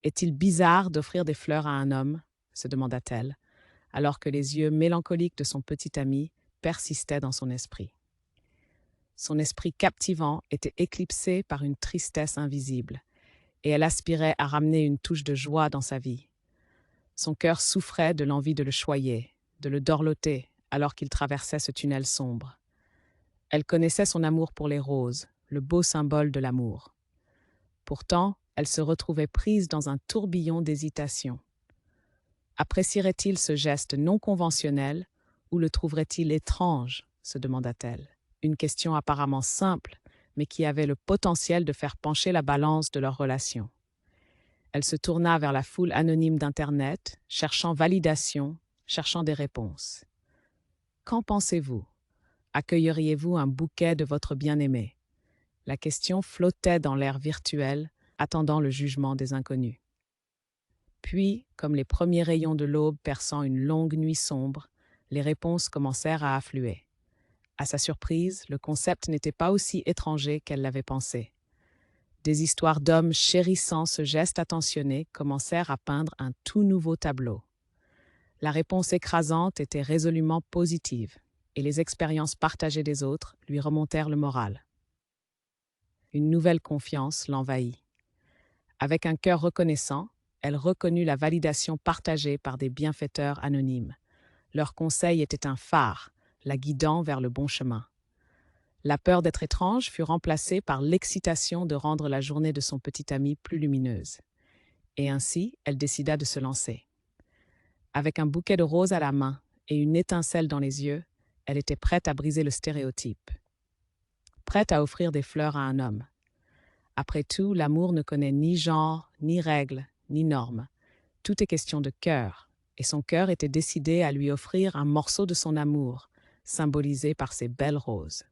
Est-il bizarre d'offrir des fleurs à un homme se demanda-t-elle, alors que les yeux mélancoliques de son petit ami persistaient dans son esprit. Son esprit captivant était éclipsé par une tristesse invisible, et elle aspirait à ramener une touche de joie dans sa vie. Son cœur souffrait de l'envie de le choyer, de le dorloter, alors qu'il traversait ce tunnel sombre. Elle connaissait son amour pour les roses, le beau symbole de l'amour. Pourtant, elle se retrouvait prise dans un tourbillon d'hésitation. Apprécierait-il ce geste non conventionnel ou le trouverait-il étrange, se demanda-t-elle. Une question apparemment simple, mais qui avait le potentiel de faire pencher la balance de leur relation. Elle se tourna vers la foule anonyme d'Internet, cherchant validation, cherchant des réponses. Qu'en pensez-vous? Accueilleriez-vous un bouquet de votre bien-aimé? La question flottait dans l'air virtuel, attendant le jugement des inconnus. Puis, comme les premiers rayons de l'aube perçant une longue nuit sombre, les réponses commencèrent à affluer. À sa surprise, le concept n'était pas aussi étranger qu'elle l'avait pensé. Des histoires d'hommes chérissant ce geste attentionné commencèrent à peindre un tout nouveau tableau. La réponse écrasante était résolument positive, et les expériences partagées des autres lui remontèrent le moral. Une nouvelle confiance l'envahit. Avec un cœur reconnaissant, elle reconnut la validation partagée par des bienfaiteurs anonymes. Leur conseil était un phare, la guidant vers le bon chemin. La peur d'être étrange fut remplacée par l'excitation de rendre la journée de son petit ami plus lumineuse. Et ainsi, elle décida de se lancer. Avec un bouquet de roses à la main et une étincelle dans les yeux, elle était prête à briser le stéréotype. Prête à offrir des fleurs à un homme. Après tout, l'amour ne connaît ni genre, ni règles, ni normes. Tout est question de cœur, et son cœur était décidé à lui offrir un morceau de son amour, symbolisé par ces belles roses.